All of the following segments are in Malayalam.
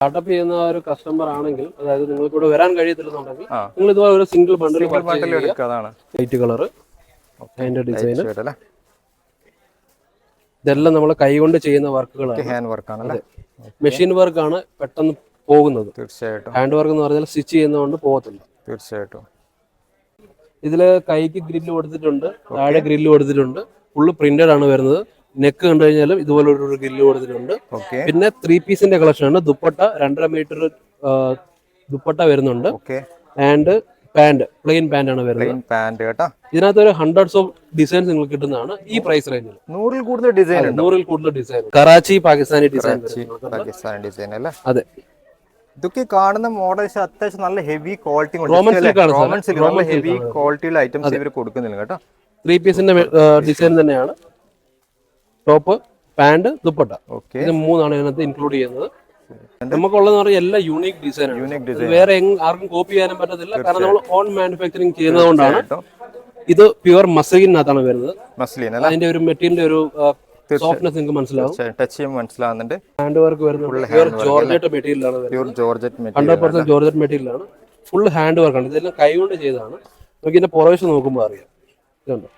സ്റ്റാർട്ടപ്പ് ചെയ്യുന്ന ഒരു കസ്റ്റമർ ആണെങ്കിൽ, അതായത് നിങ്ങൾക്ക് ഇവിടെ വരാൻ കഴിയത്തില്ലെന്നുണ്ടെങ്കിൽ നിങ്ങൾ ഇതുപോലെ ഒരു സിംഗിൾ ബണ്ടിൽ വൈറ്റ് കളർ അതിന്റെ ഡിസൈൻ, ഇതെല്ലാം നമ്മൾ കൈകൊണ്ട് ചെയ്യുന്ന വർക്കുകളാണ്. മെഷീൻ വർക്കാണ് പെട്ടെന്ന് പോകുന്നത്. തീർച്ചയായിട്ടും ഹാൻഡ് വർക്ക് എന്ന് പറഞ്ഞാൽ സ്റ്റിച്ച് ചെയ്യുന്നതുകൊണ്ട് പോകത്തില്ല. തീർച്ചയായിട്ടും ഇതില് കൈക്ക് ഗ്രില്ല് കൊടുത്തിട്ടുണ്ട്, താഴെ ഗ്രില്ല് കൊടുത്തിട്ടുണ്ട്. ഫുള്ള് പ്രിന്റഡ് ആണ് വരുന്നത്. നെക്ക് കണ്ടു കഴിഞ്ഞാലും ഇതുപോലെ ഒരു ഗ്രില്ല് കൊടുത്തിട്ടുണ്ട്. പിന്നെ 3 പീസിന്റെ കളക്ഷൻ ആണ്. ദുപ്പട്ട 2.5 മീറ്റർ ദുപ്പട്ട വരുന്നുണ്ട്. ആൻഡ് പാന്റ്, പ്ലെയിൻ പാന്റ് ആണ് വരുന്നത്. ഇതിനകത്ത് ഒരു ഹൺഡ്രഡ്സ് ഓഫ് ഡിസൈൻസ് നിങ്ങൾക്ക് കിട്ടുന്നതാണ് ഈ പ്രൈസ് റേഞ്ചിൽ. 100-ൽ കൂടുതൽ ഡിസൈൻ. കറാച്ചി പാകിസ്ഥാനി ഡിസൈൻ. അതെ, ഇതൊക്കെ കാണുന്ന മോഡൽസ് അത്യാവശ്യം നല്ല ഹെവി ക്വാളിറ്റി ഹെവി ക്വാളിറ്റിയുള്ള ഐറ്റംസ് ഇവർ കൊടുക്കുന്നില്ല കേട്ടോ. 3 പീസിന്റെ ഡിസൈൻ തന്നെയാണ്. ടോപ്പ്, പാന്റ്, ദുപ്പട്ട, ഇത് 3 ഇതിനകത്ത് ഇൻക്ലൂഡ് ചെയ്യുന്നത്. നമുക്കുള്ളതെന്ന് പറഞ്ഞാൽ എല്ലാം യൂണിക് ഡിസൈൻ. വേറെ ആർക്കും കോപ്പി ചെയ്യാനും പറ്റത്തില്ല, കാരണം നമ്മൾ ഓൺ മാനുഫാക്ചറിങ് ചെയ്യുന്നതുകൊണ്ടാണ്. ഇത് പ്യുവർ മസ്ലിനകത്താണ് വരുന്നത്. അതിന്റെ ഒരു മെറ്റീരിയലിന്റെ ഒരു സോഫ്റ്റ്നെസ് നിങ്ങൾക്ക് മനസ്സിലാവും, ടച്ച് ചെയ്യുമ്പോൾ മനസ്സിലാവുന്നുണ്ട്. ഹാൻഡ് വർക്ക് വരുന്നത് ജോർജറ്റ് മെറ്റീരിയലാണ്. 100% ജോർജറ്റ് മെറ്റീരിയലാണ്. ഫുൾ ഹാൻഡ് വർക്കാണ്. ഇതെല്ലാം കൈകൊണ്ട് ചെയ്തതാണ്. നമുക്ക് ഇതിന്റെ പുറവശം നോക്കുമ്പോൾ അറിയാം. ഇതുണ്ടോ?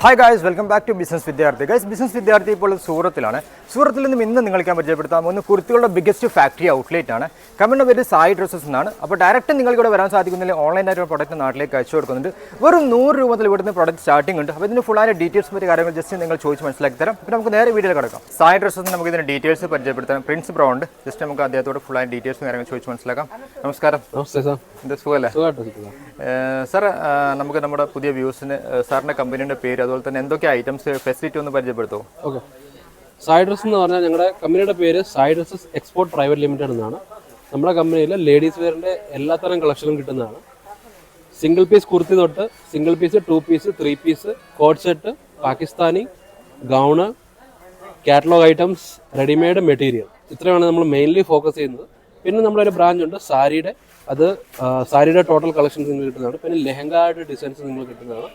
Hi guys, welcome back to business വിദ്യാർത്ഥി. ഗൈസ്, ബിസിനസ് വിദ്യാർത്ഥി ഇപ്പോൾ സൂറത്തിലാണ്. സൂറത്തിൽ നിന്നും ഇന്ന് നിങ്ങൾക്ക് പരിചയപ്പെടുത്താൻ പോകുന്ന കുർത്തികളുടെ ബിഗ്ഗസ്റ്റ് ഫാക്ടറി ഔട്ട്ലെറ്റ് ആണ്. കമ്പനിയുടെ പേര് സായി ഡ്രസ്സസ് എന്നാണ്. അപ്പോൾ ഡയറക്റ്റ് നിങ്ങൾക്ക് ഇവിടെ വരാൻ സാധിക്കുന്നില്ല, ഓൺലൈനായിട്ട് പ്രൊഡക്റ്റ് നാട്ടിലേക്ക് അയച്ചു കൊടുക്കുന്നുണ്ട്. വെറും 100 രൂപ മുതൽ ഇവിടുന്ന് പ്രൊഡക്റ്റ് സ്റ്റാർട്ടിംഗ് ഉണ്ട്. അപ്പോൾ ഇതിന് ഫുള്ളായ ഡീറ്റെയിൽസ് മറ്റു കാര്യങ്ങൾ ജസ്റ്റ് നിങ്ങൾ ചോദിച്ച് മനസ്സിലാക്കി തരാം. അപ്പോൾ നമുക്ക് നേരെ വീഡിയോയിൽ കിടക്കാം. സായി ഡ്രസ്സസ് നമുക്ക് ഇതിന്റെ ഡീറ്റെയിൽസ് പരിചയപ്പെടുത്താം. പ്രിൻസ് ബ്രോ ഉണ്ട്. ജസ്റ്റ് നമുക്ക് അദ്ദേഹത്തോട് ഫുള്ളായ ഡീറ്റെയിൽസും കാര്യങ്ങൾ ചോദിച്ച് മനസ്സിലാക്കാം. നമസ്കാരം. എന്താ സുഖമല്ലേ സാർ? നമുക്ക് നമ്മുടെ പുതിയ വ്യൂസിന് സാറിന്റെ കമ്പനിയുടെ പേര്, അതുപോലെ തന്നെ എന്തൊക്കെ ഐറ്റംസ്, ഫെസിലിറ്റി ഒന്ന് പരിചയപ്പെടുത്തുമോ? ഓക്കെ. സായി ഡ്രസ് എന്ന് പറഞ്ഞാൽ ഞങ്ങളുടെ കമ്പനിയുടെ പേര് Sai dresses export private limited എന്നാണ്. നമ്മുടെ കമ്പനിയിൽ ലേഡീസ് വെയറിന്റെ എല്ലാത്തരം കളക്ഷനും കിട്ടുന്നതാണ്. സിംഗിൾ പീസ് കുർത്തി തൊട്ട് single piece, 2 piece, 3 piece, coat set, Pakistani, gown, catalogue items, readymade material, ഇത്രയാണ് നമ്മൾ മെയിൻലി ഫോക്കസ് ചെയ്യുന്നത്. പിന്നെ നമ്മുടെ ഒരു ബ്രാഞ്ച് ഉണ്ട് സാരിയുടെ. അത് സാരിയുടെ ടോട്ടൽ കളക്ഷൻസ് നിങ്ങൾക്ക് കിട്ടുന്നതാണ്. പിന്നെ ലെഹങ്കായുടെ ഡിസൈൻസ് നിങ്ങൾക്ക് കിട്ടുന്നതാണ്.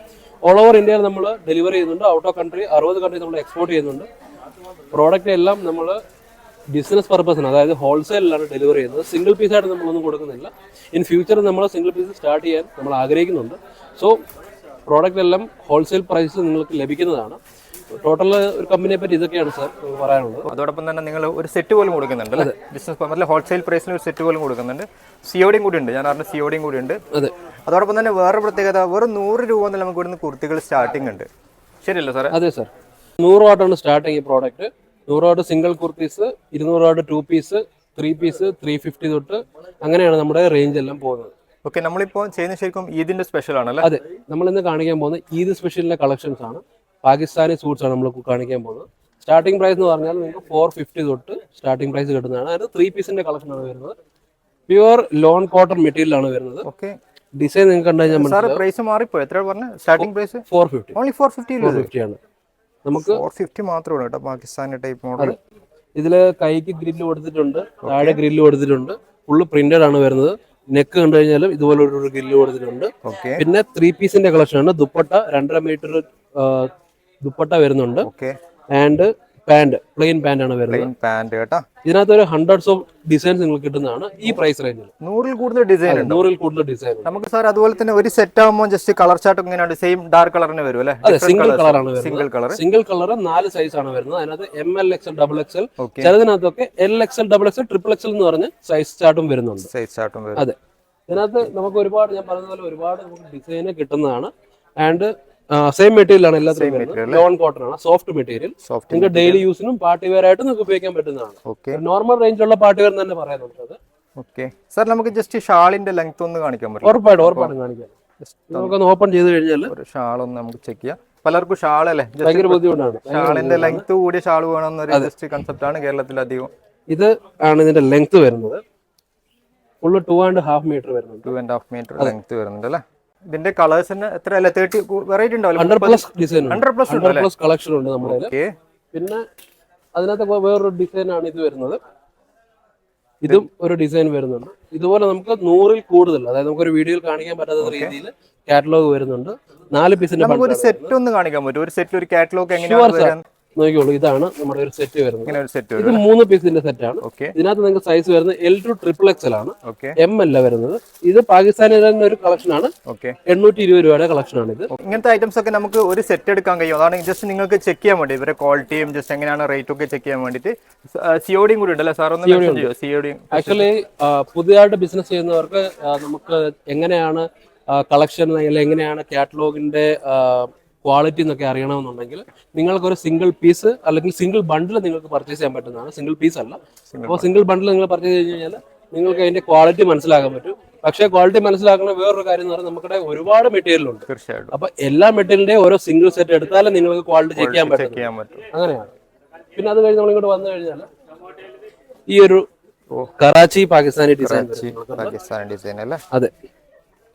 ഓൾ ഓവർ ഇന്ത്യയിൽ നമ്മൾ ഡെലിവറി ചെയ്യുന്നുണ്ട്. ഔട്ട് ഓഫ് കൺട്രി 60 കൺട്രി നമ്മൾ എക്സ്പോർട്ട് ചെയ്യുന്നുണ്ട്. പ്രോഡക്റ്റ് എല്ലാം നമ്മൾ ബിസിനസ് പർപ്പസിന്, അതായത് ഹോൾസെയിലാണ് ഡെലിവറി ചെയ്യുന്നത്. സിംഗിൾ പീസായിട്ട് നമ്മളൊന്നും കൊടുക്കുന്നില്ല. ഇൻ ഫ്യൂച്ചർ നമ്മൾ സിംഗിൾ പീസ് സ്റ്റാർട്ട് ചെയ്യാൻ നമ്മൾ ആഗ്രഹിക്കുന്നുണ്ട്. സോ പ്രോഡക്റ്റ് എല്ലാം ഹോൾസെയിൽ പ്രൈസിൽ നിങ്ങൾക്ക് ലഭിക്കുന്നതാണ്. ടോട്ടൽ ഒരു കമ്പനിയെ പറ്റി ഇതൊക്കെയാണ് സാർ പറയാനുള്ളത്. അതോടൊപ്പം തന്നെ നിങ്ങൾ ഒരു സെറ്റ് പോലും കൊടുക്കുന്നുണ്ട് അല്ലേ? ബിസിനസ് പർപ്പസിൽ ഹോൾസെയിൽ പ്രൈസിൽ ഒരു സെറ്റ് പോലും കൊടുക്കുന്നുണ്ട്. സിഒഡിയും കൂടി ഉണ്ട്. ഞാൻ അറിഞ്ഞ സിഒഡിയും കൂടി ഉണ്ട്. അതെ. അതോടൊപ്പം തന്നെ വേറെ പ്രത്യേകത, വെറും 100 രൂപ മുതൽ നമുക്ക് ഇവിടുന്ന് കുർത്തികൾ സ്റ്റാർട്ടിംഗ് ഉണ്ട്. ശരിയല്ലേ സാറേ? അതെ സാർ. 100 രൂപയാണ് സ്റ്റാർട്ടിങ് ഈ പ്രോഡക്റ്റ്. 100 രൂപ സിംഗിൾ കുർത്തീസ്, 200 രൂപ 2 പീസ്, 3 പീസ്, 350 തൊട്ട് അങ്ങനെയാണ് നമ്മുടെ റേഞ്ച് എല്ലാം പോകുന്നത്. ഓക്കെ. നമ്മളിപ്പോൾ ചെയ്യുന്ന ശരിക്കും ഈദിന്റെ സ്പെഷ്യൽ ആണല്ലേ? അതെ. നമ്മൾ ഇന്ന് കാണിക്കാൻ പോകുന്നത് ഈദ് സ്പെഷ്യലിന്റെ കളക്ഷൻസ് ആണ്. പാകിസ്ഥാനി സൂട്ട്സ് ആണ് നമ്മൾ കാണിക്കാൻ പോകുന്നത്. സ്റ്റാർട്ടിംഗ് പ്രൈസ് എന്ന് പറഞ്ഞാൽ നിങ്ങൾക്ക് 450 തൊട്ട് സ്റ്റാർട്ടിംഗ് പ്രൈസ് കിട്ടുന്നതാണ്. അതായത് 3 പീസിന്റെ കളക്ഷൻ ആണ് വരുന്നത്. പ്യുവർ ലോൺ കോട്ടൺ മെറ്റീരിയൽ ആണ് വരുന്നത്. ഓക്കെ. ഡിസൈൻ നിങ്ങൾക്ക് കണ്ടുകഴിഞ്ഞാൽ പ്രൈസ് മാറിപ്പോ എത്ര പറഞ്ഞു? Starting price 450. ഓൺലി 450 ആണ്. നമുക്ക് 450 മാത്രമേ ഉള്ളൂ കേട്ടോ പാകിസ്ഥാനി ടൈപ്പ് മോഡൽ. ഇതില് കൈക്ക് ഗ്രില്ല് കൊടുത്തിട്ടുണ്ട്, താഴെ ഗ്രില്ല് കൊടുത്തിട്ടുണ്ട്. ഫുള്ള് പ്രിന്റഡ് ആണ് വരുന്നത്. നെക്ക് കണ്ടു കഴിഞ്ഞാലും ഇതുപോലെ ഒരു ഗ്രില്ല് കൊടുത്തിട്ടുണ്ട്. പിന്നെ 3 പീസിന്റെ കളക്ഷൻ ആണ്. ദുപ്പട്ട 2.5 മീറ്റർ ദുപ്പട്ട വരുന്നുണ്ട്. ആൻഡ് പാന്റ്, പ്ലെയിൻ പാന്റ് ആണ് വരുന്നത്. ഇതിനകത്ത് ഒരു ഹൺഡ്രഡ്സ് ഓഫ് ഡിസൈൻസ് നിങ്ങൾക്ക് കിട്ടുന്നതാണ് ഈ പ്രൈസ് റേഞ്ചിൽ. 100-ൽ കൂടുതൽ ഡിസൈൻ നമുക്ക് സാർ. അതുപോലെ തന്നെ ഒരു സെറ്റ് ആകുമ്പോൾ ജസ്റ്റ് കളർ ചാർട്ട് ഇങ്ങനെയാണ്, സെയിം ഡാർക്ക് കളറിന് വരും അല്ലേ? അതെ, സിംഗിൾ കളറാണ്. സിംഗിൾ കളർ 4 സൈസ് ആണ് വരുന്നത്. അതിനകത്ത് ML, XL, XXL, ചിലതിനകത്തൊക്കെ LXL, XXL, XXL എന്ന് പറഞ്ഞ് സൈസ് ചാർട്ടും വരുന്നുണ്ട്. അതെ. ഇതിനകത്ത് നമുക്ക് ഒരുപാട്, ഞാൻ പറഞ്ഞ പോലെ ഒരുപാട് നമുക്ക് ഡിസൈന് കിട്ടുന്നതാണ്. ആൻഡ് സെയിം മെറ്റീരിയൽ ആണ് എല്ലാത്തിനും. ലോൺ കോട്ടൺ ആണ്, സോഫ്റ്റ് മെറ്റീരിയൽ. നിങ്ങൾക്ക് ഡെയിലി യൂസിനും പാർട്ടി വെയർ ആയിട്ട് നിങ്ങൾക്ക് ഉപയോഗിക്കാൻ പറ്റുന്നതാണ്. നോർമൽ റേഞ്ചിലുള്ള പാർട്ടി വെയർ തന്നെ പറയാൻ നമുക്ക്. ഓക്കെ സാർ, നമുക്ക് ജസ്റ്റ് ഷാളിന്റെ ലെങ്ത് ഒന്ന് കാണിക്കാൻ പറ്റും? ഉറപ്പായിട്ടും കാണിക്കാം. നമുക്കൊന്ന് ഓപ്പൺ ചെയ്ത് കഴിഞ്ഞാൽ ഒരു ഷാൾ ഒന്ന് നമുക്ക് ചെക്ക് ചെയ്യാം. പലർക്കും ഷാൾ അല്ലേ ഭയങ്കര ബുദ്ധിമുട്ടാണ്. ഷാളിന്റെ ലെങ്ത് കൂടിയ ഷാൾ വേണമെന്നൊരു ജസ്റ്റ് കൺസെപ്റ്റ് ആണ് കേരളത്തിൽ അധികം. ഇത് ആണ് ഇതിന്റെ ലെങ്ത് വരുന്നത്. ഫുള്ള് 2.5 മീറ്റർ വരുന്നുണ്ട്. 2.5 മീറ്റർ ലെങ്ത് വരുന്നുണ്ട് അല്ലേ? ഇതിന്റെ കളേഴ്സിന് എത്ര അല്ലേ? 30 വെറൈറ്റി ഉണ്ടാവില്ല? 100+ ഡിസൈൻ, 100+ കളക്ഷൻ ഉണ്ട് നമ്മുടെ. പിന്നെ അതിനകത്ത് വേറൊരു ഡിസൈൻ ആണ് ഇത് വരുന്നത്. ഇതും ഒരു ഡിസൈൻ വരുന്നുണ്ട്. ഇതുപോലെ നമുക്ക് 100-ൽ കൂടുതൽ, അതായത് നമുക്കൊരു വീഡിയോയിൽ കാണിക്കാൻ പറ്റാത്ത രീതിയിൽ കാറ്റലോഗ് വരുന്നുണ്ട്. 4 പീസിന്റെ ഒരു സെറ്റ് ഒന്ന് കാണിക്കാൻ പറ്റും? ഒരു സെറ്റ്, ഒരു കാറ്റലോഗ് എങ്ങനെയാണ് നോക്കിയോളൂ. ഇതാണ് നമ്മുടെ ഒരു സെറ്റ് വരുന്നത്. ഇത് 3 പീസിന്റെ സെറ്റ് ആണ്. ഇതിനകത്ത് നിങ്ങൾക്ക് സൈസ് വരുന്നത് L to XXL ആണ്, M അല്ല വരുന്നത്. ഇത് പാകിസ്ഥാനിൽ തന്നെ ഒരു കളക്ഷൻ ആണ്. 820 രൂപയുടെ കളക്ഷൻ ആണ് ഇത്. ഇങ്ങനത്തെ ഐറ്റംസ് ഒക്കെ നമുക്ക് ഒരു സെറ്റ് എടുക്കാൻ കഴിയും. അതാണ് ജസ്റ്റ് നിങ്ങൾക്ക് ചെക്ക് ചെയ്യാൻ വേണ്ടി, ഇവരെ ക്വാളിറ്റിയും ജസ്റ്റ് എങ്ങനെയാണ് റേറ്റ് ഒക്കെ ചെക്ക് ചെയ്യാൻ വേണ്ടിയിട്ട്. സിഒഡിയും കൂടി ഉണ്ടല്ലേ സാർ? ഒന്ന് സിഒഡി. ആക്ച്വലി പുതിയതായിട്ട് ബിസിനസ് ചെയ്യുന്നവർക്ക് നമുക്ക് എങ്ങനെയാണ് കളക്ഷൻ അല്ലെങ്കിൽ എങ്ങനെയാണ് കാറ്റലോഗിന്റെ ക്വാളിറ്റി എന്നൊക്കെ അറിയണമെന്നുണ്ടെങ്കിൽ നിങ്ങൾക്കൊരു സിംഗിൾ പീസ് അല്ലെങ്കിൽ സിംഗിൾ ബണ്ടിൽ നിങ്ങൾക്ക് പർച്ചേസ് ചെയ്യാൻ പറ്റുന്നതാണ്. സിംഗിൾ പീസ് അല്ല. അപ്പോൾ സിംഗിൾ ബണ്ടിൽ നിങ്ങൾ പർച്ചേസ് ചെയ്ത് കഴിഞ്ഞാൽ നിങ്ങൾക്ക് അതിന്റെ ക്വാളിറ്റി മനസ്സിലാക്കാൻ പറ്റും. പക്ഷേ ക്വാളിറ്റി മനസ്സിലാക്കുന്ന വേറൊരു കാര്യം എന്ന് പറഞ്ഞാൽ നമ്മുടെ ഒരുപാട് മെറ്റീരിയൽ ഉണ്ട്. തീർച്ചയായിട്ടും. അപ്പൊ എല്ലാ മെറ്റീരിയലിന്റെയും ഓരോ സിംഗിൾ സെറ്റ് എടുത്താലും നിങ്ങൾക്ക് ക്വാളിറ്റി ചെക്ക് ചെയ്യാൻ പറ്റും. അങ്ങനെയാണ്. പിന്നെ അത് കഴിഞ്ഞ് നമ്മളിങ്ങോട്ട് വന്നു കഴിഞ്ഞാൽ ഈ ഒരു കറാച്ചി പാകിസ്ഥാനി ഡിസൈൻ. പാകിസ്ഥാനി ഡിസൈൻ അല്ലേ? അതെ.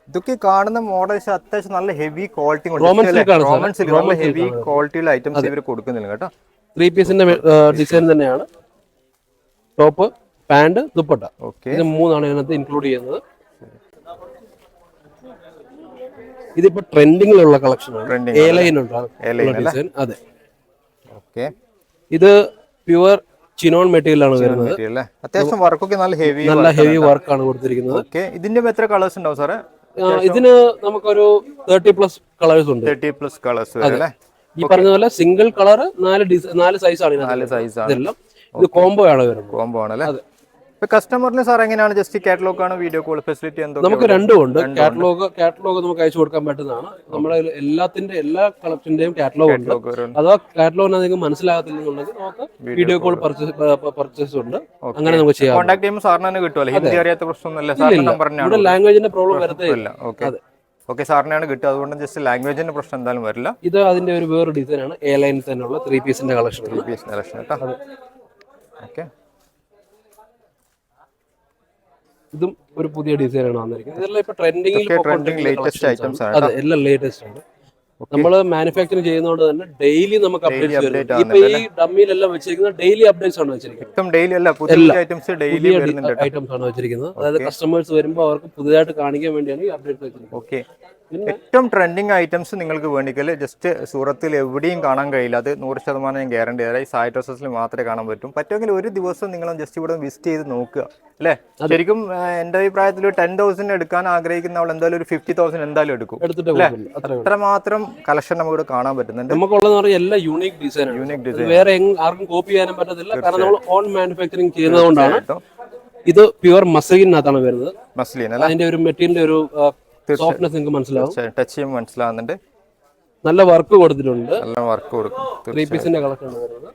ഇതൊക്കെ കാണുന്ന മോഡൽസ് അത്യാവശ്യം നല്ല ഹെവി ക്വാളിറ്റി, നല്ല ഹെവി ക്വാളിറ്റിയുള്ള ഐറ്റംസ് ഇവർ കൊടുക്കുന്നില്ല കേട്ടോ. 3 പീസിന്റെ ഡിസൈൻ തന്നെയാണ്. Top, pant, dupatta. ഇത് 3 ഇതിനകത്ത് ഇൻക്ലൂഡ് ചെയ്യുന്നത്. ഇതിപ്പോ ട്രെൻഡിങ്ങിലുള്ള കളക്ഷൻ ആണ്. A-line design. അതെ. ഇത് പ്യുവർ ചിനോൺ മെറ്റീരിയൽ ആണ് വരുന്നത്. അത്യാവശ്യം വർക്കൊക്കെ നല്ല ഹെവി വർക്ക് ആണ് കൊടുത്തിരിക്കുന്നത്. ഇതിന്റെ എത്ര കളേഴ്സ് ഉണ്ടാവും സാറേ? ഇതിന് നമുക്കൊരു 30+ കളേഴ്സ് ഉണ്ട്. 30+ കളേഴ്സ് അല്ലേ? ഈ പറഞ്ഞ പോലെ സിംഗിൾ കളർ 4 സൈസ് ആണ്. 4 സൈസ് ആണ്. ഇതെല്ലാം ഇത് കോംബോ ആണ് വരുന്നത്. കോംബോ ആണ് അല്ലേ? കസ്റ്റമറിന് സാർ എങ്ങനെയാണ്? ജസ്റ്റ് കാറ്റലോഗ് ആണ്, വീഡിയോ കോൾ ഫെസിലിറ്റി എന്തോ? നമുക്ക് രണ്ടും ഉണ്ട്. കാറ്റലോഗ് നമുക്ക് അയച്ചു കൊടുക്കാൻ പറ്റുന്നതാണ്. നമ്മുടെ എല്ലാ കളക്ഷന്റെയും കാറ്റലോഗ് ഉണ്ട്. അഥവാ കാറ്റലോഗ് നിങ്ങൾക്ക് മനസ്സിലാകത്തില്ലെന്നുണ്ടെങ്കിൽ നമുക്ക് വീഡിയോ കോൾ പർച്ചേസ് ഉണ്ട്. അങ്ങനെ നമുക്ക് ചെയ്യാം. കോൺടാക്ട് ചെയ്യുമ്പോൾ സാറിന് തന്നെ കിട്ടുമല്ലോ? ഹിന്ദി അറിയാത്ത പ്രശ്നമൊന്നുമില്ല. ഇവിടെ ലാംഗ്വേജിന്റെ പ്രോബ്ലം വരത്തില്ല. ഓക്കെ, സാറിനാണ് കിട്ടുക. അതുകൊണ്ട് ജസ്റ്റ് ലാംഗ്വേജിന്റെ പ്രശ്നം എന്തായാലും വരില്ല. ഇത് അതിന്റെ ഒരു വേറെ ഡിസൈൻ ആണ്. A-line തന്നെയുള്ള 3 പീസിന്റെ കളക്ഷൻ. 3 പീസ് കളക്ഷൻ കേട്ടോ. ഓക്കെ, ഇതും ഒരു പുതിയ ഡിസൈൻ ആണ് വന്നിരിക്കുന്നത്. ഇതെല്ലാം ഇപ്പൊ ട്രെൻഡിംഗ് ലേറ്റസ്റ്റ് ഐറ്റംസ് ആണ്. അതെ, എല്ലാം ലേറ്റസ്റ്റ് ആണ്. നമ്മൾ മാനുഫാക്ചറിങ് ചെയ്യുന്നതുകൊണ്ട് തന്നെ ഡെയിലി നമുക്ക് അപ്ഡേറ്റ്സ്. ഇപ്പൊ ഈ ഡമ്മിയിലെല്ലാം വെച്ചിരിക്കുന്നത് ഡെയിലി അപ്ഡേറ്റ്സ് ആണ് വെച്ചിരിക്കുന്നത്. പുതിയ ഐറ്റംസ് ആണ് വെച്ചിരിക്കുന്നത്. അതായത് കസ്റ്റമേഴ്സ് വരുമ്പോൾ അവർക്ക് പുതിയതായിട്ട് കാണിക്കാൻ വേണ്ടിയാണ് ഈ അപ്ഡേറ്റ് വെച്ചിരിക്കുന്നത്. ഓക്കെ, ഏറ്റവും ട്രെൻഡിങ് ഐറ്റംസ് നിങ്ങൾക്ക് വേണ്ടിക്കൽ ജസ്റ്റ് സൂറത്തിൽ എവിടെയും കാണാൻ കഴിയില്ല. അത് 100% ഞാൻ ഗ്യാരണ്ടി തരാം. ഈ സായി ഡ്രസ്സസിൽ മാത്രമേ കാണാൻ പറ്റും. പറ്റുമെങ്കിൽ ഒരു ദിവസം നിങ്ങൾ ജസ്റ്റ് ഇവിടെ വിസിറ്റ് ചെയ്ത് നോക്കുക അല്ലേ? ശരിക്കും എൻ്റെ അഭിപ്രായത്തിൽ 10,000 എടുക്കാൻ ആഗ്രഹിക്കുന്ന അവൾ എന്തായാലും ഒരു 50,000 എന്തായാലും എടുക്കും. അത്രമാത്രം കളക്ഷൻ നമുക്ക് ഇവിടെ കാണാൻ പറ്റുന്നുണ്ട്. നമുക്കുള്ളതെന്ന് പറഞ്ഞാൽ എല്ലാം യൂണിക് ഡിസൈൻ. വേറെ ആർക്കും കോപ്പി ചെയ്യാനും പറ്റത്തില്ല. കാരണം നമ്മൾ ഓൺ മാനുഫാക്ചറിങ് ചെയ്യുന്നതുകൊണ്ടാണ്. ഇത് പ്യുവർ മസ്ലിനകത്താണ് വരുന്നത്. മസ്ലിൻ അതിന്റെ ഒരു മെറ്റീരിയലിന്റെ ഒരു സോഫ്റ്റ്നെസ് നിങ്ങൾക്ക് മനസ്സിലാവും. ടച്ച് ചെയ്യുമ്പോൾ മനസ്സിലാവുന്നുണ്ട്. നല്ല വർക്ക് കൊടുത്തിട്ടുണ്ട്. നല്ല വർക്ക് കൊടുക്കും. 3 പീസിന്റെ കളക്ഷൻ ആണ് വരുന്നത്.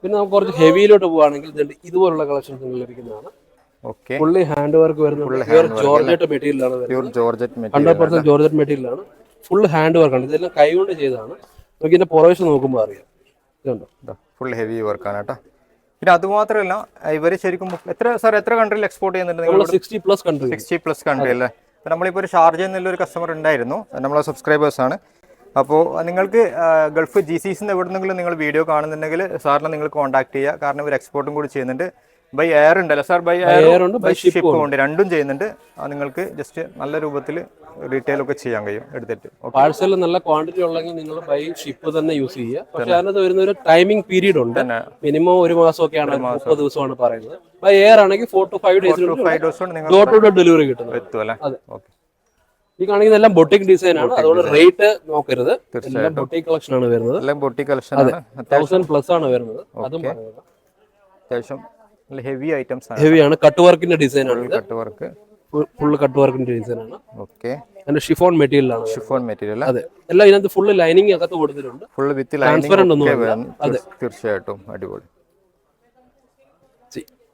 പിന്നെ നമുക്ക് കുറച്ച് ഹെവിയിലോട്ട് പോവുകയാണെങ്കിൽ ഇതുപോലുള്ള കളക്ഷൻസ് നിങ്ങൾക്ക് ലഭിക്കുന്നതാണ്. ഫുള്ളി ഹാൻഡ് വർക്ക് വരുന്നത്. ജോർജറ്റ് മെറ്റീരിയൽ ആണ് വരുന്നത്. 100% ജോർജറ്റ് മെറ്റീരിയൽ ആണ്. ഫുൾ ഹാൻഡ് വർക്ക് ആണ്. ഇതെല്ലാം കൈകൊണ്ട് ചെയ്തതാണ്. നമുക്ക് ഇതിന്റെ പുറവശം നോക്കുമ്പോൾ അറിയാം. ഇതുണ്ടോ, ഫുൾ ഹെവി വർക്കാണ് കേട്ടോ. പിന്നെ അതുമാത്രമല്ല, ഇവര് ശരിക്കും എത്ര കൺട്രിയിൽ എക്സ്പോർട്ട് ചെയ്യുന്നുണ്ട്? 60+ കൺട്രി അല്ലേ? നമ്മളിപ്പോൾ ഒരു ഷാർജയിൽ നിന്നുള്ളൊരു കസ്റ്റമർ ഉണ്ടായിരുന്നു, നമ്മളെ സബ്സ്ക്രൈബേഴ്സ് ആണ്. അപ്പോൾ നിങ്ങൾക്ക് ഗൾഫ് GCC എവിടെന്നെങ്കിലും നിങ്ങൾ വീഡിയോ കാണുന്നുണ്ടെങ്കിൽ സാറിനെ നിങ്ങൾ കോൺടാക്ട് ചെയ്യുക. കാരണം ഇവർ എക്സ്പോർട്ടും കൂടി ചെയ്യുന്നുണ്ട്. ബൈ എയർ ഉണ്ടല്ലോ സാർ? ബൈ എയർ ഉണ്ട്, ബൈ ഷിപ്പും ഉണ്ട്. രണ്ടും ചെയ്യുന്നുണ്ട്. നിങ്ങൾക്ക് ജസ്റ്റ് നല്ല രൂപത്തിൽ റീറ്റെയിൽ ഒക്കെ ചെയ്യാൻ കഴിയും എടുത്തിട്ട്. പാഴ്സൽ നല്ല ക്വാണ്ടിറ്റി ഉള്ളെങ്കിൽ നിങ്ങൾ ബൈ ഷിപ്പ് തന്നെ യൂസ് ചെയ്യുക. പക്ഷെ അതിനകത്ത് വരുന്ന ഒരു ടൈമിംഗ് പീരീഡ് ഉണ്ട്. മിനിമം 1 മാസമൊക്കെയാണ്, 30 ദിവസമാണ് പറയുന്നത്. ബൈ എയർ ആണെങ്കിൽ 4 to 5 days door to door delivery കിട്ടും. അതെ. ഈ കാണിക്കുന്ന എല്ലാം ബൊട്ടിക് ഡിസൈൻ ആണ്. അതുകൊണ്ട് റേറ്റ് നോക്കരുത്. എല്ലാം ബൊട്ടിക് കളക്ഷൻ ആണ് വരുന്നത്. എല്ലാം ബൊട്ടിക് കളക്ഷൻ ആണ്. 1000+ ആണ് വരുന്നത്. അതും അത്യാവശ്യം ഹെവി ഐറ്റംസ് ആണ്. ഹെവിയാണ്. കട്ട് വർക്കിന്റെ ഡിസൈൻ ആണ്. കട്ട് വർക്ക് ഫുള്ള് കട്ട് വർക്കിന്റെ ഡിസൈനാണ്. ഓക്കെ, അതിന്റെ ഷിഫോൺ മെറ്റീരിയലാണ്. Chiffon material. അതെ, എല്ലാം ഇതിനകത്ത് ഫുള്ള് ലൈനിങ് അകത്ത് കൊടുത്തിട്ടുണ്ട്. ഫുള്ള് വിത്ത് ട്രാൻസ്പെറന്റ് ഒന്നും ലൈനിങ്. അല്ല. അതെ, തീർച്ചയായിട്ടും അടിപൊളി.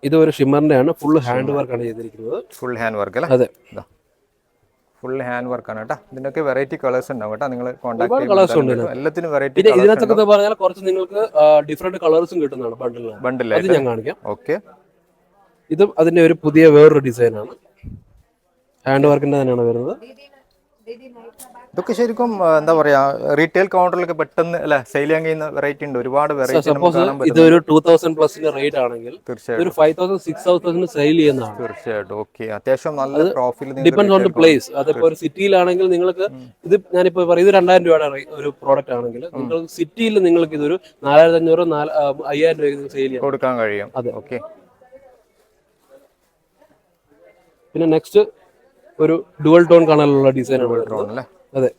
ഇത് ഒരു ഷിമ്മറിന്റെ ആണ്. ഫുള്ള് ഹാൻഡ് വർക്കാണ് ചെയ്തിരിക്കുന്നത്. ഫുൾ ഹാൻഡ് വർക്ക് അല്ലേ? അതെ, ഫുൾ ഹാൻഡ് വർക്കാണ് കേട്ടോ. ഇതിനൊക്കെ വെറൈറ്റി കളേഴ്സ് ഉണ്ടാവും കേട്ടോ. നിങ്ങൾ ഒരുപാട് കളേഴ്സ് ഉണ്ട്. എല്ലാത്തിനും വെറൈറ്റി. പിന്നെ ഇതിനകത്തൊക്കെ പറഞ്ഞാൽ കുറച്ച് നിങ്ങൾക്ക് ഡിഫറെന്റ് കളേഴ്സും കിട്ടുന്നതാണ് ബണ്ടിലാണ്. ബണ്ടിലായിട്ട് അത് ഞാൻ കാണിക്കാം. ഓക്കെ, ഇതും അതിന്റെ ഒരു പുതിയ വേറൊരു ഡിസൈനാണ്. ഹാൻഡ് വർക്കിന്റെ തന്നെയാണ് വരുന്നത്. ഇതൊക്കെ ശരിക്കും എന്താ പറയാ, റീറ്റെയിൽ കൗണ്ടറിലൊക്കെ പെട്ടെന്ന് അല്ലെ സെയിൽ ചെയ്യാൻ കഴിയുന്ന വെറൈറ്റി ഉണ്ട്. ഒരുപാട് വെറൈറ്റി. സപ്പോസ് ഇതൊരു 2000+ റേറ്റ് ആണെങ്കിൽ തീർച്ചയായിട്ടും ഒരു 5000 6000 സെയിൽ ചെയ്യുന്നതാണ്. തീർച്ചയായിട്ടും. ഓക്കെ, അത്യാവശ്യം നല്ല profit. Depend on the place. അതിപ്പോ ഒരു സിറ്റിയിലാണെങ്കിൽ നിങ്ങൾക്ക് ഇത് ഞാനിപ്പോ പറയും, ഇത് 2000 രൂപയുടെ ഒരു പ്രോഡക്റ്റ് ആണെങ്കിൽ നിങ്ങൾക്ക് സിറ്റിയിൽ നിങ്ങൾക്ക് ഇതൊരു 4500 5000 രൂപയ്ക്ക് സെയിൽ ചെയ്യാം, കൊടുക്കാൻ കഴിയും. അതെ. ഓക്കെ, പിന്നെ നെക്സ്റ്റ് ഒരു ഡുവൽ ടോൺ കാണാനുള്ള ഡിസൈനാണ്. അതെ,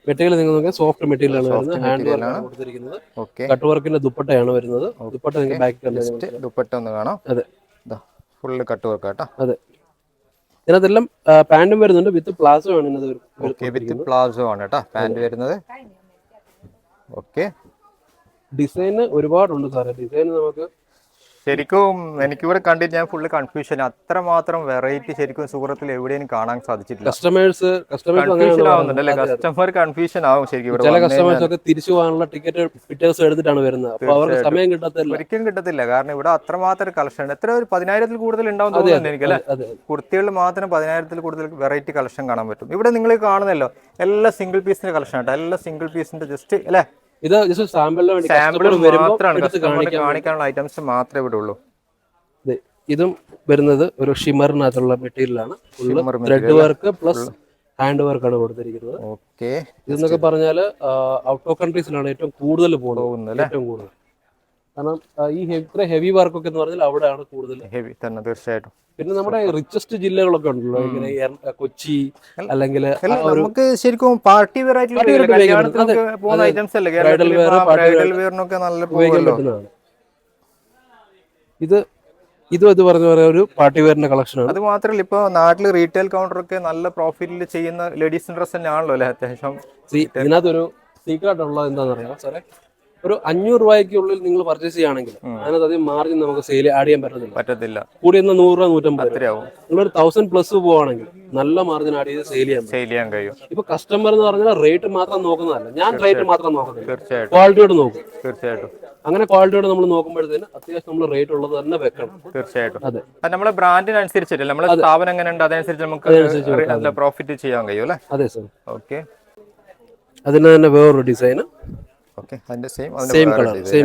മെറ്റീരിയൽ നിങ്ങൾ നോക്കിയാൽ സോഫ്റ്റ് മെറ്റീരിയൽ ആണ് വരുന്നത്. ഹാൻഡ് വർക്കാണ് കൊടുത്തിരിക്കുന്നത്. കട്ട് വർക്കിന്റെ ദുപ്പട്ടയാണ് വരുന്നത്. ദുപ്പട്ട നിങ്ങൾക്ക് ബാക്ക് ദുപ്പട്ട ഒന്ന് കാണാം. അതെ, ഫുള്ള് കട്ട് വർക്ക് കേട്ടോ. അതെ, ഇതിനകത്തെല്ലാം പാന്റും വരുന്നുണ്ട്. വിത്ത് പ്ലാസോ ആണ് ഇതിനകത്ത്. വിത്ത് പ്ലാസോ ആണ് കേട്ടോ പാന്റ് വരുന്നത്. ഓക്കെ, ഡിസൈന് ഒരുപാടുണ്ട് സാറേ. ഡിസൈൻ നമുക്ക് ശരിക്കും എനിക്കിവിടെ കണ്ടിട്ട് ഞാൻ ഫുള്ള് കൺഫ്യൂഷൻ. അത്രമാത്രം വെറൈറ്റി ശരിക്കും സൂറത്തിൽ എവിടെയും കാണാൻ സാധിച്ചിട്ടില്ല. കസ്റ്റമേഴ്സ് കൺഫ്യൂഷൻ ആവുന്നുണ്ടല്ലേ? കസ്റ്റമർ കൺഫ്യൂഷൻ ആവും ശരിക്കും. ചില കസ്റ്റമേഴ്സ് ഒക്കെ തിരിച്ചു പോകാനുള്ള ടിക്കറ്റ് പിറ്റേ ദിവസം എടുത്തിട്ടാണ് വരുന്നത്. അപ്പൊ അവർക്ക് സമയം കിട്ടത്തില്ല, ഒരിക്കലും കിട്ടത്തില്ല. കാരണം ഇവിടെ അത്രമാത്രം കളക്ഷൻ ഉണ്ട്. എത്ര ഒരു 10,000-ൽ കൂടുതൽ ഉണ്ടാവും തോന്നുന്നു എനിക്ക് അല്ലേ? കുർത്തികളിൽ മാത്രം 10,000-ൽ കൂടുതൽ വെറൈറ്റി കളക്ഷൻ കാണാൻ പറ്റും. ഇവിടെ നിങ്ങൾ കാണുന്നല്ലോ എല്ലാ സിംഗിൾ പീസിന്റെ കളക്ഷൻ ആട്ടോ. എല്ലാ സിംഗിൾ പീസിന്റെ ജസ്റ്റ് അല്ലേ, ഇത് ജസ്റ്റ് സാമ്പിളിന് വേണ്ടി കാണിക്കാനുള്ള ഐറ്റംസ് മാത്രമേ ഇവിടെ ഉള്ളൂ. ഇതും വരുന്നത് ഒരു ഷിമറിനകത്തുള്ള മെറ്റീരിയൽ ആണ്. ത്രെഡ് വർക്ക് പ്ലസ് ഹാൻഡ് വർക്കാണ് കൊടുത്തിരിക്കുന്നത്. ഓക്കെ, ഇതെന്നൊക്കെ പറഞ്ഞാല് ഔട്ട് ഓഫ് കൺട്രീസിലാണ് ഏറ്റവും കൂടുതൽ പോകുന്നത്. ഏറ്റവും കൂടുതൽ കാരണം ഈ ഇത്ര ഹെവി വർക്കൊക്കെ എന്ന് പറഞ്ഞാൽ അവിടെയാണ് കൂടുതൽ ഹെവി തന്നെ. തീർച്ചയായിട്ടും. പിന്നെ നമ്മുടെ റിച്ചസ്റ്റ് ജില്ലകളൊക്കെ ഉണ്ടല്ലോ, ഇങ്ങനെ കൊച്ചി അല്ലെങ്കിൽ നമുക്ക് ശരിക്കും പാർട്ടി വെയർ പോകുന്ന ഐറ്റംസ് അല്ലേ, ബ്രൈഡൽ വെയറിനൊക്കെ നല്ല പറ്റുന്നതാണ്. ഇതും ഇത് പറഞ്ഞ പോലെ ഒരു പാർട്ടി വെയറിന്റെ കളക്ഷനാണ്. അത് മാത്രമല്ല ഇപ്പൊ നാട്ടില് റീറ്റെയിൽ കൗണ്ടറൊക്കെ നല്ല പ്രോഫിറ്റിൽ ചെയ്യുന്ന ലേഡീസ് ഡ്രസ് തന്നെയാണല്ലോ അല്ലെ അത്യാവശ്യം. ഇതിനകത്തൊരു സീക്രട്ട് ഉള്ളത് എന്താണെന്ന് അറിയാം സാറേ, ഒരു 500 രൂപയ്ക്കുള്ളിൽ നിങ്ങൾ പർച്ചേസ് ചെയ്യുകയാണെങ്കിൽ അതിനകത്ത് അധികം മാർജിൻ നമുക്ക് സെയിൽ ആഡ് ചെയ്യാൻ പറ്റത്തില്ല. കൂടി 100 രൂപ 150 രൂപ. നിങ്ങളൊരു 1000+ പോവാണെങ്കിൽ നല്ല മാർജിൻ ആഡ് ചെയ്ത് സെയിൽ ചെയ്യാൻ കഴിയും. ഇപ്പൊ കസ്റ്റമർ എന്ന് പറഞ്ഞാൽ റേറ്റ് മാത്രം നോക്കുന്നതല്ല, ഞാൻ റേറ്റ് മാത്രം നോക്കുന്നില്ല, തീർച്ചയായിട്ടും ക്വാളിറ്റിയോട് നോക്കും. തീർച്ചയായിട്ടും. അങ്ങനെ ക്വാളിറ്റിയോട് നമ്മൾ നോക്കുമ്പോഴത്തേന് അത്യാവശ്യം നമ്മൾ റേറ്റ് ഉള്ളത് തന്നെ വെക്കണം. തീർച്ചയായിട്ടും. അതെ, നമ്മളെ ബ്രാൻഡിനനുസരിച്ചിട്ട് നമ്മുടെ സ്ഥാപനം എങ്ങനെ ഉണ്ട് അതനുസരിച്ച് നമുക്ക് പ്രോഫിറ്റ് ചെയ്യാൻ കഴിയും അല്ലേ? അതെ സാർ. ഓക്കെ, അതിന് തന്നെ വേറൊരു ഡിസൈൻ. ഓക്കെ, അതിന്റെ സെയിം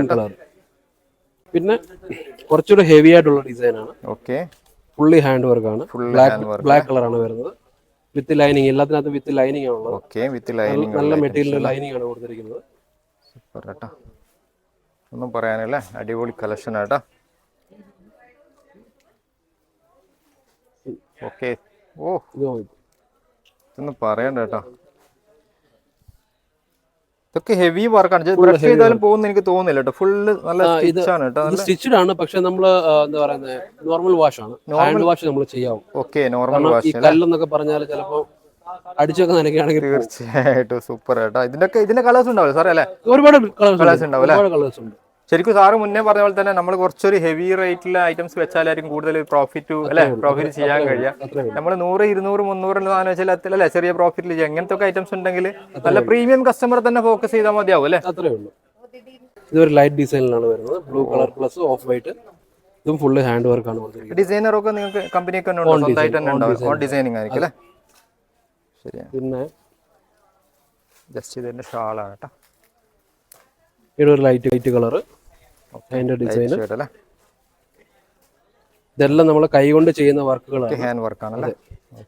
കളർ. പിന്നെ കുറച്ചുകൂടെ ഹെവി ആയിട്ടുള്ള ഡിസൈനാണ്. ഓക്കെ, ഫുള്ളി ഹാൻഡ് വർക്കാണ്. ബ്ലാക്ക് കളറാണ് വരുന്നത്. വിത്ത് ലൈനിങ്, എല്ലാത്തിനകത്തും വിത്ത് ലൈനിങ് ആണുള്ളത്. ഓക്കെ, വിത്ത് ലൈനിങ്, നല്ല മെറ്റീരിയൽ ലൈനിങ് ആണ് കൊടുത്തിരിക്കുന്നത്. സൂപ്പർ കേട്ടോ, ഒന്നും പറയാനില്ല, അടിപൊളി കളക്ഷൻ ആട്ടോ. ഓക്കെ, ഓ ഇതൊന്നും പറയണ്ട കേട്ടോ. ഇതൊക്കെ ഹെവി വർക്കാണ്. ബ്രഷ് ചെയ്താലും പോകുന്ന എനിക്ക് തോന്നുന്നില്ല കേട്ടോ. ഫുള്ള് നല്ല സ്റ്റിച്ചാണ് കേട്ടോ. സ്റ്റിച്ചഡ് ആണ്, പക്ഷെ നമ്മള് എന്താ പറയുന്നത്, നോർമൽ വാഷ് ആണ്. ഹാൻഡ് വാഷ് നമ്മൾ ചെയ്യാവും. Okay, normal wash. ഈ കല്ലെന്നൊക്കെ പറഞ്ഞാൽ ചിലപ്പോ അടിച്ചൊക്കെ നനയ്ക്കുകയാണെങ്കിൽ തീർച്ചയായിട്ടും സൂപ്പർ കേട്ടോ. ഇതിന്റെ കളേഴ്സ് ഉണ്ടാവില്ല സാറേ അല്ലേ? ഒരുപാട് കളേഴ്സ് ഉണ്ടാവില്ല. കളേഴ്സ് ഉണ്ട്. ശരിക്കും സാറ് മുന്നേ പറഞ്ഞ പോലെ തന്നെ നമ്മൾ കുറച്ചൊരു ഹെവി റേറ്റിലെ ഐറ്റംസ് വെച്ചാലായിരിക്കും കൂടുതൽ പ്രോഫിറ്റ് അല്ലെ, പ്രോഫിറ്റ് ചെയ്യാൻ കഴിയുക. നമ്മൾ 100, 200, 300 സാധനം വെച്ചാൽ അല്ലേ ചെറിയ പ്രോഫിറ്റിൽ ചെയ്യാം. ഇങ്ങനത്തെ ഒക്കെ ഐറ്റംസ് ഉണ്ടെങ്കിൽ നല്ല പ്രീമിയം കസ്റ്റമർ തന്നെ ഫോക്കസ് ചെയ്താൽ മതിയാവും അല്ലേ? അത്രേ ഉള്ളൂ. ഇതൊരു ലൈറ്റ് ഡിസൈനിലാണ് വരുന്നത്. Blue colour plus of white. ഇതും ഫുള്ള് ഹാൻഡ് വർക്ക് ആണ്. ഡിസൈനർ ഒക്കെ നിങ്ങൾക്ക് കമ്പനിയൊക്കെ സ്വന്തമായിട്ട് തന്നെ ഉണ്ടാവും. ഓൺ ഡിസൈനിങ് ആയിരിക്കും അല്ലേ? ശരിയാണ്. പിന്നെ ജസ്റ്റ് ഇതിന്റെ ഷാളാണ് കേട്ടോ. ഇവിടെ ഒരു ലൈറ്റ് കളർ അതിന്റെ ഡിസൈൻ. ഇതെല്ലാം നമ്മൾ കൈകൊണ്ട് ചെയ്യുന്ന വർക്കുകളാണ്. ഹാൻഡ് വർക്കാണ്,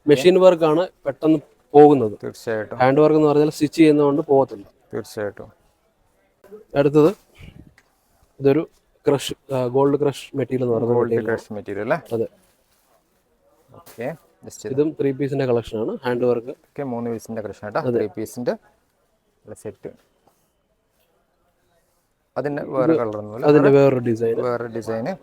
മെഷീൻ വർക്കാണ് പെട്ടെന്ന് പോകുന്നത്. തീർച്ചയായിട്ടും. ഹാൻഡ് വർക്ക് എന്ന് പറഞ്ഞാൽ സ്റ്റിച്ച് ചെയ്യുന്നതുകൊണ്ട് പോകത്തില്ല. തീർച്ചയായിട്ടും. അടുത്തത് ഇതൊരു ക്രഷ്, ഗോൾഡ് ക്രഷ് മെറ്റീരിയൽ എന്ന് പറയുന്നത്. ഗോൾഡ് ക്രഷ് മെറ്റീരിയൽ അല്ലേ? അതെ. ഓക്കെ, ഇതും 3 പീസിന്റെ കളക്ഷൻ ആണ്. Hand work. ഓക്കെ, 3 പീസിന്റെ കളക്ഷൻ ആട്ടോ. 3 പീസിന്റെ സെറ്റ്. അതിന്റെ വേറെ കളർ ഒന്നുമില്ല, അതിന്റെ വേറൊരു ഡിസൈൻ. വേറെ ഡിസൈന്.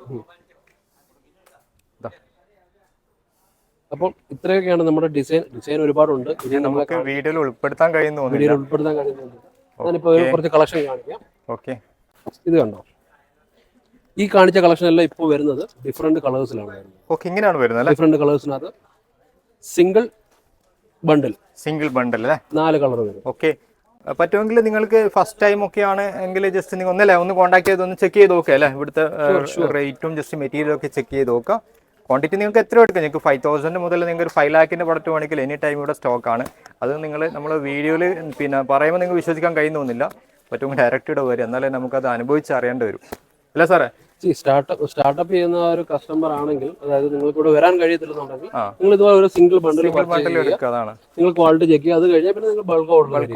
അപ്പം ഇത്രയൊക്കെയാണ് നമ്മുടെ ഡിസൈൻ ഒരുപാടുണ്ട്. ഇനി നമുക്ക് വീഡിയോയിൽ ഉൾപ്പെടുത്താൻ കഴിയുന്നു വീഡിയോയിൽ ഉൾപ്പെടുത്താൻ കഴിയുന്നുണ്ട്. ഞാനിപ്പോൾ കുറച്ച് കളക്ഷൻ കാണിക്കാം. ഓക്കെ, ഇത് കണ്ടോ, ഈ കാണിച്ച കളക്ഷൻ എല്ലാം ഇപ്പോൾ വരുന്നത് ഡിഫറെന്റ് കളേഴ്സിലാണ് വരുന്നത്. ഓക്കെ, ഇങ്ങനെയാണ് വരുന്നത് അല്ലേ? ഡിഫറെന്റ് കളേഴ്സിനകത്ത് സിംഗിൾ ബണ്ടിൽ അല്ലേ? 4 കളർ വരും. ഓക്കെ, പറ്റുമെങ്കിൽ നിങ്ങൾക്ക് ഫസ്റ്റ് ടൈം ഒക്കെയാണ് എങ്കിൽ ജസ്റ്റ് നിങ്ങൾ ഒന്ന് കോൺടാക്ട് ചെയ്ത് ഒന്ന് ചെക്ക് ചെയ്ത് നോക്കുക അല്ലേ? ഇവിടുത്തെ റേറ്റും ജസ്റ്റ് മെറ്റീരിയലും ഒക്കെ ചെക്ക് ചെയ്ത് നോക്കുക. ക്വാണ്ടിറ്റി നിങ്ങൾക്ക് എത്ര എടുക്കാം? നിങ്ങൾക്ക് 5000 മുതൽ നിങ്ങൾക്ക് ഒരു 5 lakhിൻ്റെ പ്രൊഡക്റ്റ് വേണമെങ്കിൽ എനി ടൈം ഇവിടെ സ്റ്റോക്കാണ്. അത് നിങ്ങൾ നമ്മൾ വീഡിയോയിൽ പിന്നെ പറയുമ്പോൾ നിങ്ങൾക്ക് വിശ്വസിക്കാൻ കഴിയുന്നില്ല. പറ്റുമെങ്കിൽ ഡയറക്റ്റ് ഇവിടെ വരും, എന്നാലേ നമുക്കത് അനുഭവിച്ച് അറിയേണ്ടി വരും അല്ലേ സാറേ? സ്റ്റാർട്ടപ്പ് ചെയ്യുന്ന ഒരു കസ്റ്റമർ ആണെങ്കിൽ, അതായത് നിങ്ങൾക്ക് ഇവിടെ വരാൻ കഴിയത്തില്ലെന്നുണ്ടെങ്കിൽ നിങ്ങൾ ഇതുപോലെ ഒരു സിംഗിൾ ബണ്ടിൽ എടുക്കുക. അതാണ് നിങ്ങൾ ക്വാളിറ്റി ചെക്ക് ചെയ്യുക. അത് കഴിഞ്ഞാൽ പിന്നെ നിങ്ങൾ ബൾക്ക്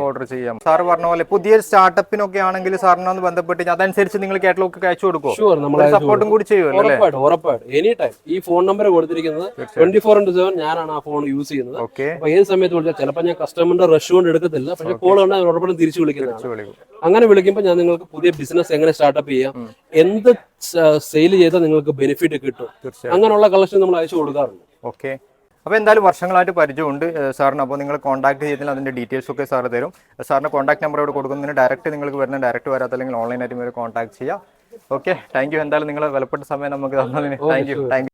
ഓർഡർ ചെയ്യാം. സാർ പറഞ്ഞ പോലെ പുതിയ സ്റ്റാർട്ടപ്പിനൊക്കെ ആണെങ്കിൽ സാറിനൊന്ന് ബന്ധപ്പെട്ട് അതനുസരിച്ച് നിങ്ങൾ കാറ്റലോഗ് അയച്ചു കൊടുക്കും. ഷുവർ, നമ്മൾ സപ്പോർട്ടും കൂടി ചെയ്യുമല്ലോ. ഉറപ്പായിട്ടും എനി ടൈം. ഈ ഫോൺ നമ്പർ കൊടുത്തിരിക്കുന്നത് 24/7 ഞാനാണ് ആ ഫോൺ യൂസ് ചെയ്യുന്നത്. ഓക്കെ, അപ്പൊ ഏത് സമയത്ത് വിളിച്ചാൽ ചിലപ്പോൾ ഞാൻ കസ്റ്റമറിന്റെ റഷ് കൊണ്ട് എടുക്കത്തില്ല, പക്ഷെ കോൾ കണ്ടാൽ ഉറപ്പായിട്ടും തിരിച്ചു വിളിക്കുന്നതാണ്. അങ്ങനെ വിളിക്കുമ്പോൾ ഞാൻ നിങ്ങൾക്ക് പുതിയ ബിസിനസ് എങ്ങനെ സ്റ്റാർട്ടപ്പ് ചെയ്യാം, എന്ത് സെയിൽ ചെയ്താൽ നിങ്ങൾക്ക് ബെനിഫിറ്റ് കിട്ടും, അങ്ങനെയുള്ള കളക്ഷൻ നമ്മൾ അയച്ചു കൊടുക്കാറുണ്ട്. ഓക്കെ, അപ്പോൾ എന്തായാലും വർഷങ്ങളായിട്ട് പരിചയമുണ്ട് സാറിന്. അപ്പോൾ നിങ്ങൾ കോൺടാക്ട് ചെയ്താൽ അതിൻ്റെ ഡീറ്റെയിൽസ് ഒക്കെ സാർ തരും. സാറിൻ്റെ കോൺടാക്ട് നമ്പർ ഇവിടെ കൊടുക്കുന്നതിന് ഡയറക്റ്റ് നിങ്ങൾക്ക് വരുന്ന ഡയറക്റ്റ് വരാത്ത അല്ലെങ്കിൽ ഓൺലൈനായിട്ട് വരെ കോൺടാക്ട് ചെയ്യാം. Okay, thank you. എന്തായാലും നിങ്ങൾ വിലപ്പെട്ട സമയം നമുക്ക് തന്നതിന് താങ്ക് യു.